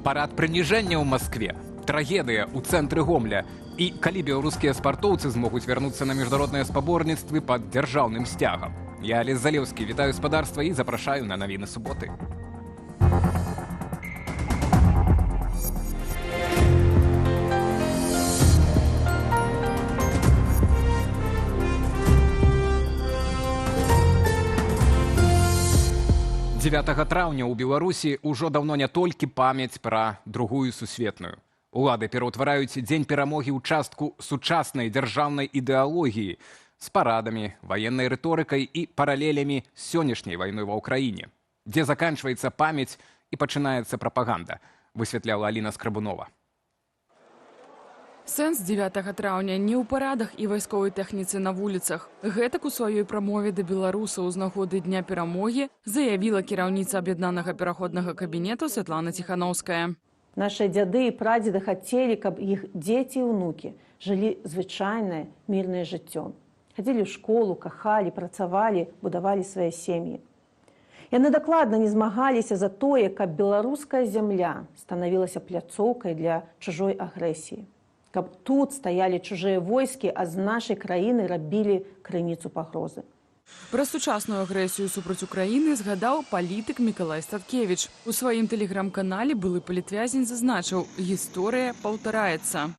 Парад прыніжэння ў Маскве, трагедыя ў цэнтры Гомля. І калі беларускія спартоўцы змогуць вярнуцца на міжнародныя спаборніцтвы пад дзяржаўным сцягам. Я, Олег Залеўскі, вітаю спадарства і запрашаю на навіны суботы. «9 траўня ў Беларусі ўжо даўно не толькі памяць пра другую сусветную. Улады пераўтвараюць дзень перамогі ў частку сучаснай дзяржаўнай ідэалогіі з парадамі, ваеннай рыторыкай і паралелямі з сённяшняй вайной ва ўкраіне. Дзе заканчваецца памяць і пачынаецца прапаганда, высвятляла Аліна Скрабунова. Сэнс 9 траўня не ў парадах і вайсковай тэхніцы на вуліцах. Гэтак у сваёй прамове да беларусаў з нагоды Дня перамогі заявіла кіраўніца аб'яднанага пераходнага кабінету Святлана Ціханаўская. Наши дзяды і прадзеды хацелі, каб іх дзеці і ўнукі жылі звычайнае мірнае жыццё. Хадзілі ў школу, кахалі, працавалі, будавалі свае сем'і. Яны дакладна не змагаліся за тое, каб беларуская зямля станавілася пляцоўкай для чужой агрэсіі. Каб тут стаялі чужыя войскі, а з нашай краіны рабілі крыніцу пагрозы. Пра сучасную агрэсію супраць Украіны згадаў палітык Мікалай Статкевіч. У сваім тэлеграм-канале былы палітвязень зазначыў: «Гісторыя паўтараецца».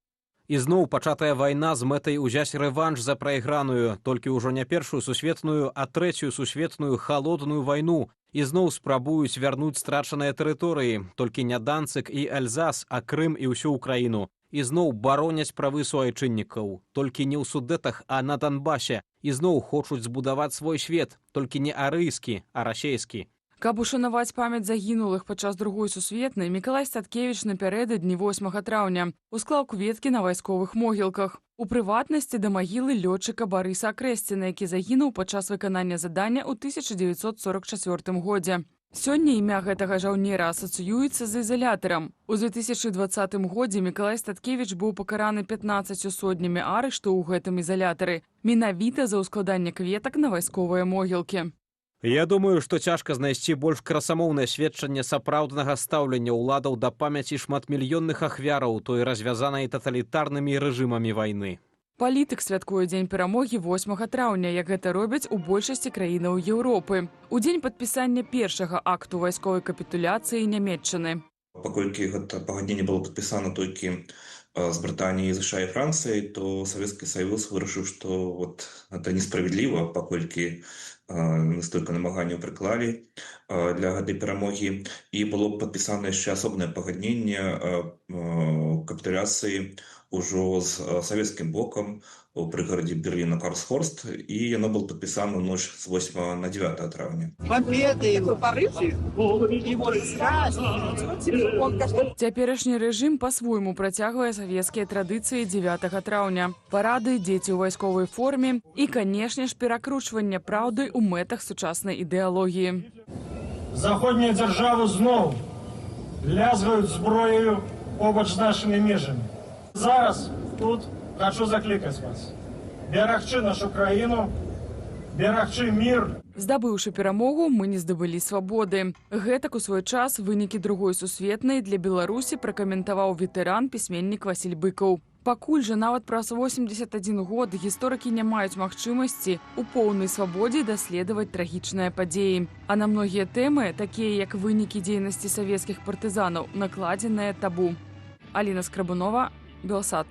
І зноў пачатая вайна з мэтай узяць рэванш за прайграную, толькі ўжо не першую сусветную, а трэцюю сусветную халодную вайну. І зноў спрабуюць вярнуць страчаныя тэрыторыі, толькі не Данцык і Альзас, а Крым і ўсю Украіну. І зноў бароняць правы суайчыннікаў, толькі не ў Судэтах, а на Донбасе. І зноў хочуць збудаваць свой свет, толькі не арыйскі, а расейскі. Каб ушанаваць памяць загінулых падчас другой сусветнай, Мікалай Статкевіч напярэдадні 8 траўня усклаў кветкі на вайсковых могілках. У прыватнасці да магілы лётчыка Барыса Акрэсціна, які загінуў падчас выканання задання ў 1944 годзе. Сёння імя гэтага жаўнера асацыюецца з ізалятарам. У 2020 годзе Мікалай Статкевіч быў пакараны 15 сотнямі арышту ў гэтым ізалятары, менавіта за ўскладанне кветак на вайсковыя могілкі. Я думаю, што цяжка знайсці больш красамоўнае сведчанне сапраўднага стаўлення ўладаў да памяці шматмільённых ахвяраў той развязанай таталітарнымі рэжымамі вайны. Палітык святкуе Дзень перамогі 8 траўня, як гэта робяць у большасці краінаў Еўропы. У дзень падпісання першага акту вайсковай капітуляцыі Нямецчыны. Паколькі гэта пагадненне было падпісана толькі з Брытаніяй, США і Францыяй, то Савецкі Саюз вырашыў, што гэта несправядліва, паколькі столькі намаганняў прыклалі для гэтай перамогі. І было падпісана яшчэ асобнае пагадненне капітуляцыі ўжо з савецкім бокам у прыгарадзе Берліна Карлсхорст, і яно было падпісана ў ноч з 8 на 9 траўня. Цяперашні рэжым па-свойму працягвае савецкія традыцыі 9 траўня. Парады, дзеці ў вайсковай форме і, канешне ж, перакручванне праўды ў мэтах сучаснай ідэалогіі. Заходнія дзяржавы зноў лязгаюць зброяю побач з нашымі межамі. Зараз тут хочу закликать вас. Берагчы нашу краіну, берагчы мир. Здабыўшы перамогу, мы не здабылі свабоды. Гэтак у свой час вынікі другой сусветнай для Беларусі пракаментаваў ветэран, пісьменнік Васіль Быкаў. Пакуль жа нават праз 81 год гісторыкі не маюць магчымасці у поўнай свабодзе даследаваць трагічныя падзеі. А на многія тэмы, такія як вынікі дзейнасці савецкіх партызанаў, накладзеныя табу. Аліна Скрабунова, Белсат.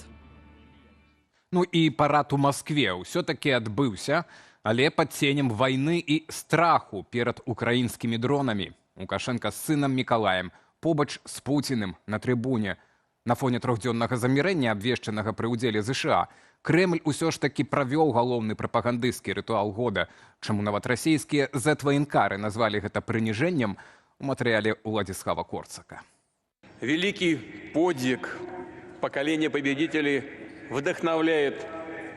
Ну і парад у Маскве ўсё-такі адбыўся, але пад ценем вайны і страху перад украінскімі дронамі. Лукашенка з сынам Мікалаем побач з Пуціним на трыбуне. На фоне трохдзённага замірэння, абвешчанага пры ўдзеле ЗША, Крэмль усё ж такі правёў галоўны прапагандысцкі рытуал года, чаму нават расійскія зэт-ваенкары назвалі гэта прыніжэннем, у матэрыяле Уладзіслава Корцака. Великий подвиг поколения победителей вдохновляет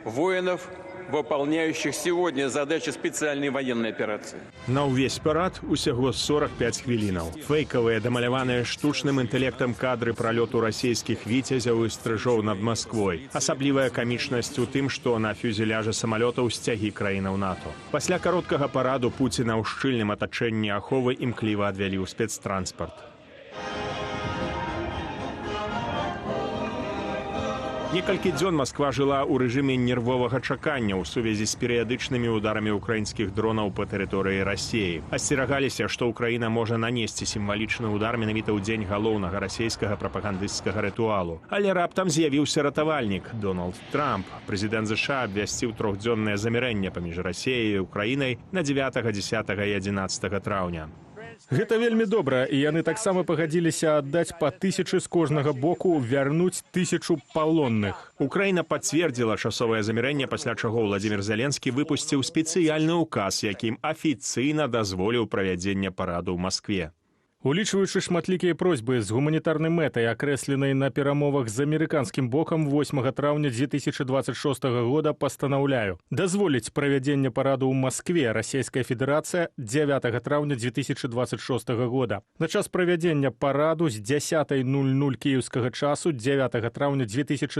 воинов, выполняющих сегодня задачи специальной военной операции. На ўвесь парад усяго 45 хвілінаў. Фейкавыя, дамаляваныя штучным інтэлектам кадры пралёту расійскіх віцязяў і стрыжоў над Масквой. Асаблівая камічнасць у тым, што на фюзеляжы самалётаў сцягі краінаў НАТО. Пасля кароткага параду Пуціна ў шчыльным атачэнні аховы імкліва адвялі ў спецтранспарт. Некалькі дзён Масква жыла ў рэжыме нервовага чакання ў сувязі з перыядычнымі ударамі украінскіх дронаў па тэрыторыі Расіі. Асцерагаліся, што Украіна можа нанесці сімвалічны удар менавіта ў дзень галоўнага расійскага прапагандысцкага рытуалу. Але раптам з'явіўся ратавальнік – Дональд Трамп. Прэзідэнт ЗША абвясціў трохдзённае замірэнне паміж Расіяй і Украінай на 9, 10 і 11 траўня. Гэта вельмі добра, і яны таксама пагадзіліся аддаць па 1000 з кожнага боку, вярнуць 1000 палонных. Украіна пацвердзіла часовае замірэнне, пасля чаго Владзімір Зеленскі выпусціў спецыяльны ўказ, якім афіцыйна дазволіў правядзенне параду ў Маскве. Улічваючы шматлікія просьбы з гуманітарнай мэтай, акрэсленай на перамовах з амерыканскім бокам 8 траўня 2026 года, пастанаўляю дазволіць правядзенне параду ў Маскве. Расійская Федэрацыя 9 траўня 2026 года. На час правядзення параду з 10:00 кіеўскага часу 9 траўня 2026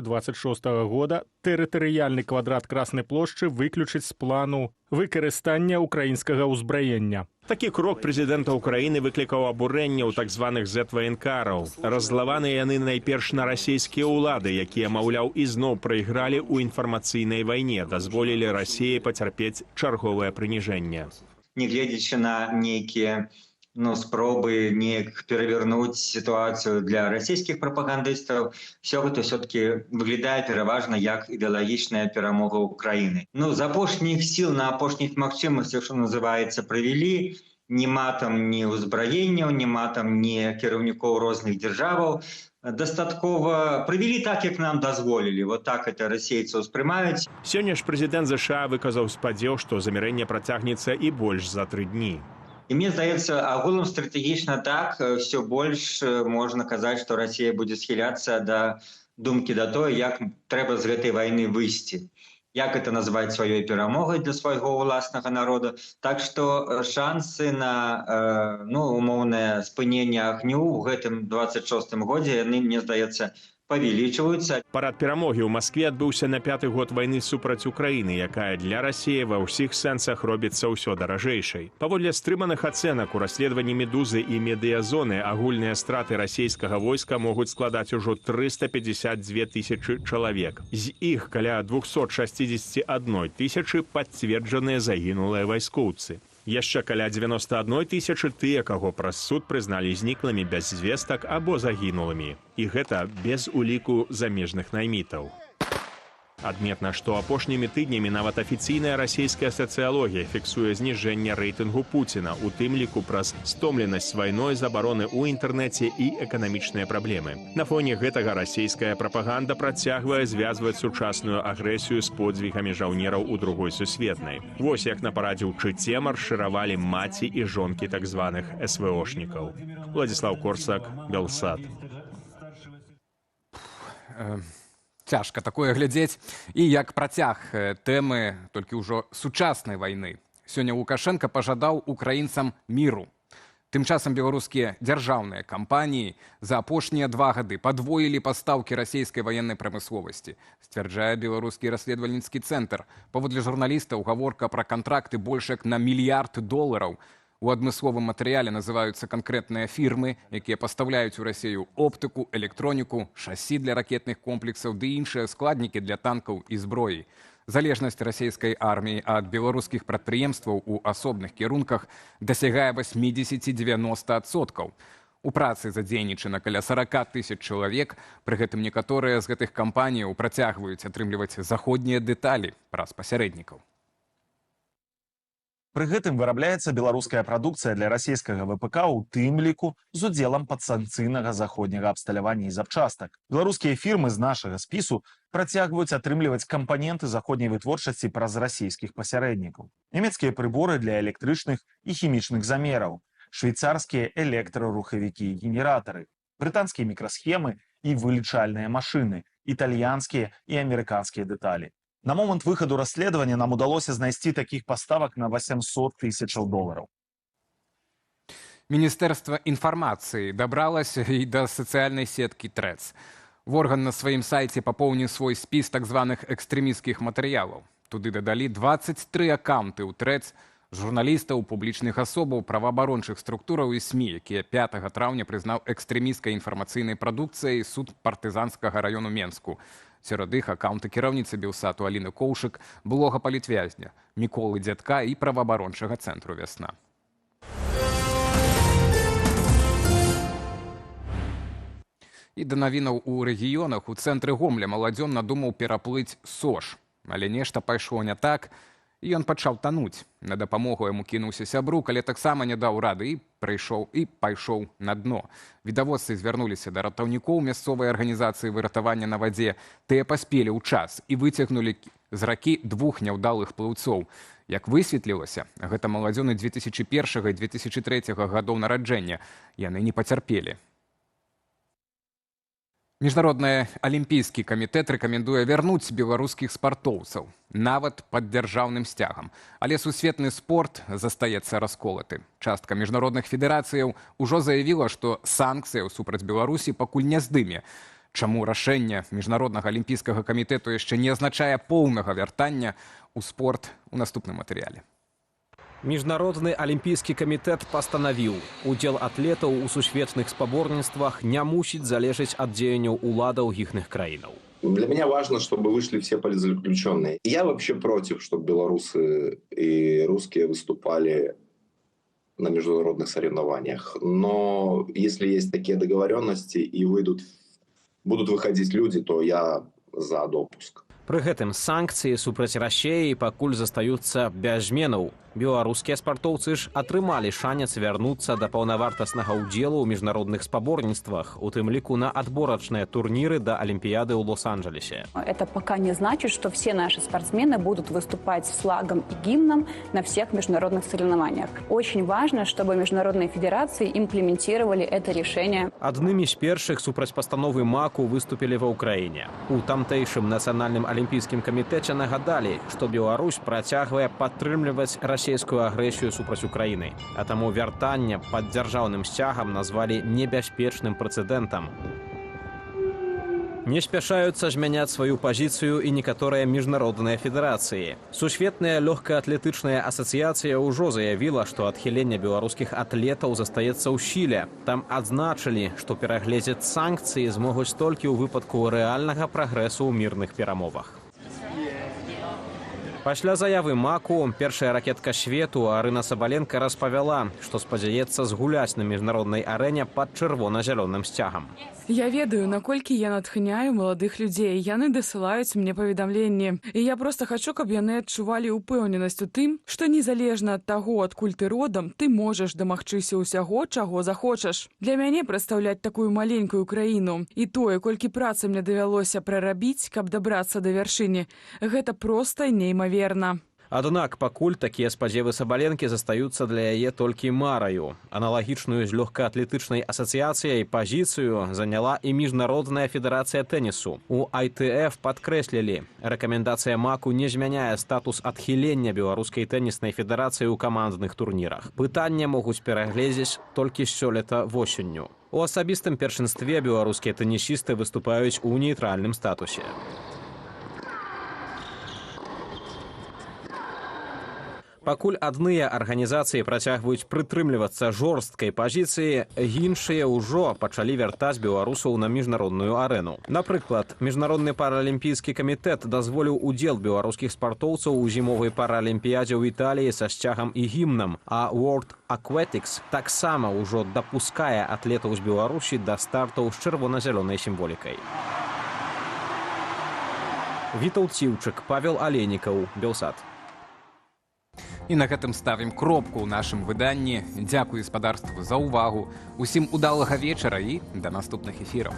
года тэрытарыяльны квадрат Краснай плошчы выключыць з плану выкарыстання украінскага ўзбраення. Такі крок прэзідэнта Украіны выклікаў абурэнне ў так званых зэт-ваенкараў. Раззлаваныя яны найперш на расійскія ўлады, якія, маўляў, ізноў прайгралі ў інфармацыйнай вайне, дазволілі Расіі пацярпець чарговае прыніжэнне. Нягледзячы на нейкія спробы неяк перавярнуць сітуацыю для расійскіх прапагандыстаў, все гэта все-таки выглядае пераважна як ідэалагічная перамога Украіны. З апошніх сіл на апошніх магчымасцях, што называецца, правялі. Нема там ні ўзбраенняў, нема там ні кіраўнікоў розных дзяржаваў. Дастаткова правялі так, як нам дазволілі. Вот так это расейцы ўспрымаюць. Сёння ж прэзідэнт ЗША выказаў спадзеў, што замірэнне працягнецца і больш за 3 дні. І мне здаецца, агулам стратэгічна так, все больш можна казаць, што Расія будзе схіляцца да думкі да тое, як трэба з гэтай вайны выйсці. Як это назваць сваёй перамогай для свайго ўласнага народа. Так што шансы на умоўнае спыненне агню ў гэтым 26-м годзе, яны, мне здаецца, павялічваюцца. Парад перамогі ў Маскве адбыўся на 5-й год вайны супраць Украіны, якая для Расіі ва ўсіх сэнсах робіцца ўсё даражэйшай. Паводле стрыманых ацэнак у расследаванні «Медузы» і «Медыязоны» агульныя страты расійскага войска могуць складаць ужо 352 000 чалавек. З іх каля 261 000 пацверджаныя загінулыя вайскоўцы. Яшчэ каля 91 000 тыя, каго праз суд прызналі зніклымі без звестак або загінулымі. І гэта без уліку замежных наймітаў. Адметна, што апошнімі тыднямі нават афіцыйная расійская сацыялогія фіксуе зніжэнне рэйтынгу Пуціна, у тым ліку праз стомленасць вайной, забароны ў інтэрнэце і эканамічныя праблемы. На фоне гэтага расійская прапаганда працягвае звязваць сучасную агрэсію з подзвігамі жаўнераў у другой сусветнай. Вось як на парадзе ў Чыце маршыравалі маці і жонкі так званых СВОшнікаў. Владзіслаў Корсак, Белсад. Цяжка такое глядзець. І як працяг тэмы толькі ўжо сучаснай вайны. Сёння Лукашенко пажадаў украінцам міру. Тым часам беларускія дзяржаўныя кампаніі за апошнія 2 гады падвоілі пастаўкі расійскай ваеннай прамысловасці, сцвярджае беларускі расследавальніцкі цэнтр. Паводле журналістаў, гаворка пра кантракты больш як на $1 мільярд. У адмысловым матэрыяле называюцца канкрэтныя фірмы, якія пастаўляюць у Расію оптыку, электроніку, шасі для ракетных комплексаў ды іншыя складнікі для танкаў і зброі. Залежнасць расійскай арміі ад беларускіх прадпрыемстваў у асобных кірунках дасягае 80–90%. У працы задзейнічана каля 40 000 чалавек, пры гэтым некаторыя з гэтых кампаніяў працягваюць атрымліваць заходнія дэталі праз пасярэднікаў. Пры гэтым вырабляецца беларуская прадукцыя для расійскага ВПК, у тым ліку з удзелам падсанкцыйнага заходняга абсталявання і запчастак. Беларускія фірмы з нашага спісу працягваюць атрымліваць кампаненты заходняй вытворчасці праз расійскіх пасярэднікаў. Нямецкія прыборы для электрычных і хімічных замераў, швейцарскія электрарухавікі і генератары, брытанскія мікрасхемы і вылічальныя машыны, італьянскія і амерыканскія дэталі. На момант выхаду расследавання нам удалося знайсці такіх паставак на $800 000. Міністэрства інфармацыі дабралася і да сацыяльнай сеткі Threads. Орган на сваім сайце папоўніў свой спіс так званых экстрэмісцкіх матэрыялаў. Туды дадалі 23 аккаунты ў Threads журналістаў, публічных асобаў, праваабарончых структураў і СМІ, якія 5 траўня прызнаў экстрэмісцкай інфармацыйнай прадукцыяй суд партызанскага раёну Менску. Сярод іх акаунты кіраўніцы Белсату Аліны Коўшык, блога палітвязня Міколы Дзядка і праваабарончага цэнтру «Вясна». І да навінаў у рэгіёнах у цэнтры Гомля маладзён надумаў пераплыць Сош. Але нешта пайшло не так, і ён пачаў тануць. На дапамогу яму кінуўся сябрук, але таксама не даў рады і пайшоў на дно. Відавочцы звярнуліся да ратаўнікоў мясцовай арганізацыі выратавання на вадзе. Тыя паспелі ў час і выцягнулі з ракі 2 няўдалых плыўцоў. Як высветлілася, гэта маладзёны 2001 і 2003 гадоў нараджэння. Яны не пацярпелі. Міжнародны алімпійскі камітэт рэкамендуе вярнуць беларускіх спартоўцаў, нават пад дзяржаўным сцягам. Але сусветны спорт застаецца расколаты. Частка міжнародных федэрацыяў ужо заявіла, што санкцыяў супраць Беларусі пакуль не здыме. Чаму рашэнне міжнароднага алімпійскага камітэту яшчэ не азначае поўнага вяртання ў спорт у наступным матэрыяле. Міжнародны алімпійскі камітэт пастанавіў, удзел атлетаў у сусветных спаборніцтвах не мусіць залежаць ад дзеянняў уладаў іхных краінаў. Для меня важно, чтобы вышли все политзаключенные. Я вообще против, чтобы белорусы и русские выступали на международных соревнованиях. Но если есть такие договоренности и будут выходить люди, то я за допуск. Пры гэтым санкцыі супраць Расіі пакуль застаюцца без зменаў. Беларускія спартоўцы ж атрымалі шанец вярнуцца да паўнавартаснага ўдзелу ў міжнародных спаборніцтвах, у тым ліку на адборачныя турніры да Олимпиады ў Лос-Анджелесе. Это пока не значит, что все наши спортсмены будут выступать с флагом и гимном на всех международных соревнованиях. Очень важно, чтобы международные федерации имплементировали это решение. Аднымі з першых супраць пастановы МАКу выступілі ва Ўкраіне. У тамтэйшым нацыянальным алімпійскім камітэце нагадалі, што Беларусь працягвае падтрымліваць расійскую агрэсію супраць Украіны, а таму вяртанне пад дзяржаўным сцягам назвалі небяспечным прэцэдэнтам. Не спяшаюцца змяняць сваю пазіцыю і некаторыя міжнародныя федэрацыі. Сусветная лёгкаатлетычная асацыяцыя ўжо заявіла, што адхіленне беларускіх атлетаў застаецца ў сіле. Там адзначылі, што перагледзець санкцыі змогуць толькі ў выпадку рэальнага прагрэсу ў мірных перамовах. Пасля заявы МАКу першая ракетка свету Арына Сабаленка распавяла, што спадзяецца згуляць на міжнароднай арэне пад чырвона-зялёным сцягам. Я ведаю, наколькі я натхняю маладых людзей. Яны дасылаюць мне паведамленні. І я проста хачу, каб яны адчувалі ўпэўненасць у тым, што незалежна ад таго, адкуль ты родам, ты можаш дамагчыся ўсяго, чаго захочаш. Для мяне прадстаўляць такую маленькую краіну і тое, колькі працы мне давялося прарабіць, каб дабрацца да вяршыні, гэта проста неймаверна. Аднак пакуль такія спадзевы Сабаленкі застаюцца для яе толькі мараю. Аналагічную з лёгкаатлетычнай асацыяцыяй пазіцыю заняла і міжнародная федэрацыя тэнісу. У ITF падкрэслілі, рэкамендацыя МАКу не змяняе статус адхілення беларускай тэніснай федэрацыі ў камандных турнірах. Пытанне могуць перагледзець толькі сёлета восенню. У асабістым першынстве беларускія тэнісісты выступаюць у нейтральным статусе. Пакуль адныя арганізацыі працягваюць прытрымлівацца жорсткай пазіцыі, іншыя ўжо пачалі вяртаць беларусаў на міжнародную арэну. Напрыклад, Міжнародны паралімпійскі камітэт дазволіў удзел беларускіх спартоўцаў у зімовай паралімпіядзе ў Італіі са сцягам і гімнам, а World Aquatics таксама ўжо дапускае атлетаў з Беларусі да стартаў з чырвона-зялёнай сімволікай. Вітаўт Ціўчык, Павел Алейнікаў, Белсат. І на гэтым ставім кропку ў нашым выданні. Дзякуй гаспадарству за ўвагу. Усім удалага вечара і да наступных эфіраў.